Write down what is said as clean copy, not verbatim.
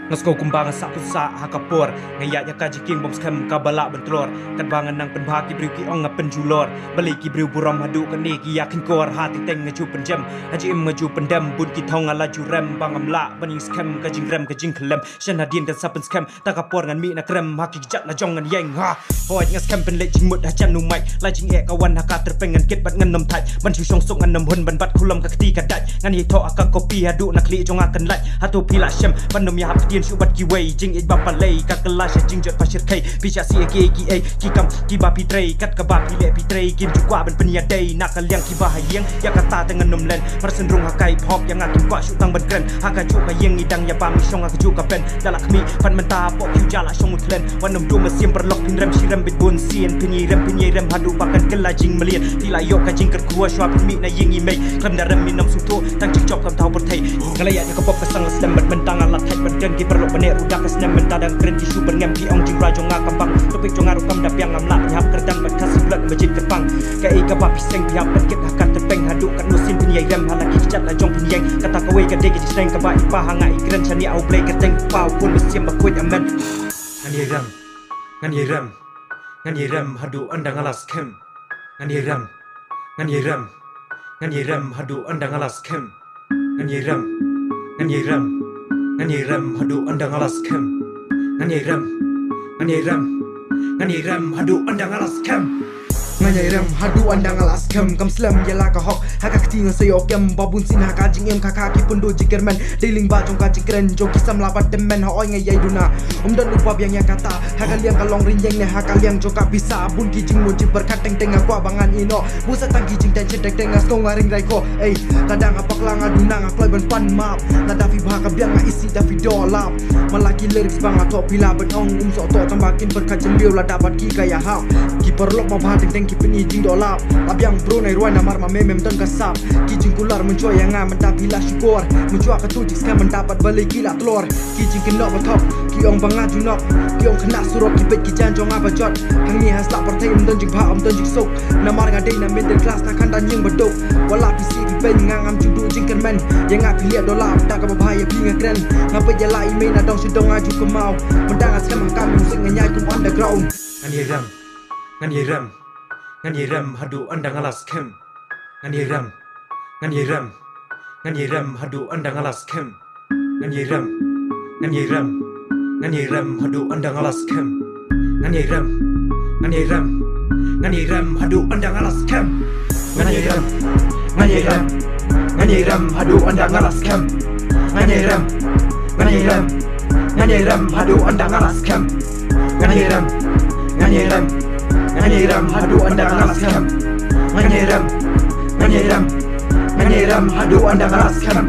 Ngasko kumbang sak pusa hakapor ngayatnya kajiking bom skem kabala bentror kan bangan nang penbaki briu ki ong penjulor beli ki briu buram hadu kan ni ki yakin kor hati teng ngaju penjam haji im ngaju pendam bun ki thong ala jurem bangam la baning skem kajing rem kajing kelem shan hadin kan sapen skem takapor ngan mi na krem haki jat la jong ngan yeng ha hoi ngas skem pen le jing mut ha jam nu mai la jing e kawan haka terpengan ket bat ngan nom thai ban chu song sok ngan nom hun ban bat kulam ka kti ka dai ngan hi tho aka kopi hadu na kli jong akan lai hatu pila shem ban nom ya hap Syubat kiway jing it bapalay kakalasya jing jot pasir kay pisya si aka kikam kiba pitrey kat kaba pile pitrey kim jukwa ban peniadai nakaliang kiba hayang ya kata dengan nomlen persenrung hakai phok yang akin kwa syutang ban kren haka juk hayang idang ya pami syong aka juk kapen dalak mi pan menta pok yu jala syong utlen wanom du mesim perlok pinrem siram bit bun sien penyirem hadu bakan kelajing melian tila yok ka jing kerkua syua mi na ying imei klem daram minam suto tang cicop kam tau pertai ngalayat kapop kesang sedem ban mentang alat hai ban perlu benek udah kesnem mentadang keren kisu berngem ki ong jing rajong ngakambang topik jong arukam dap yang ngamlak nyap kerdan berkas bulat majid kepang kai kaba piseng pihak berkit hakat terpeng haduk kat nusin penyai rem halaki kicat lajong penyai kata kawai kadek ki seng kaba ipa hanga ikren chani au play kerteng pau pun mesim bakuit amen ngani rem hadu andang alas kem ngani rem hadu andang alas kem ngani rem hadu andang alas kem ngani rem hadu andang alas kem Nganyai rem hadu andang alas kem kam slam yela ka hok haka kti ngasayo kem babun sin haka jing em kaka ki pundo jikermen dealing ba jong ka jikren joki sam labat demen hoy ngayai duna dan lupa yang kata haka liang kalong rinjeng ne haka liang joka bisa bun ki jing mun berkat teng teng aku abangan ino busa tang ki jing ten cedek teng asko ngaring raiko kadang apak lang aduna ngakloi ban pan map nada fi baka biang isi dafi dolap malaki lyrics bang atau pila ban ong so to tambakin berkat jeliu la dapat ki kaya ha ki perlok ma teng ki peni jing dolap abyang bro nai ruan namar ma memem tan kasap ki jing kular mencoy yang menta bila syukur mencoy ka tujik skam mendapat balik gila telur ki jing kenok batop ki ong banga junok ki ong kena surok ki bet ki janjong abajot hang ni has tak pertai don jing ba don jing sok namar ngadai na middle class tak kandan yang bedok wala pisi ki ben ngam judu jing kermen yang ngap lihat dolap tak ka bahaya pi ngakren ngapa jala ime na dong sidong aju ke mau mendang skam kam musik nganyai kum underground ngani rem hadu andang alas kem ngani rem hadu andang alas kem ngani rem hadu andang alas kem ngani rem hadu andang alas kem ngani rem hadu andang alas kem ngani rem hadu andang alas kem ngani rem hadu andang alas kem ngani rem hadu andang alas kem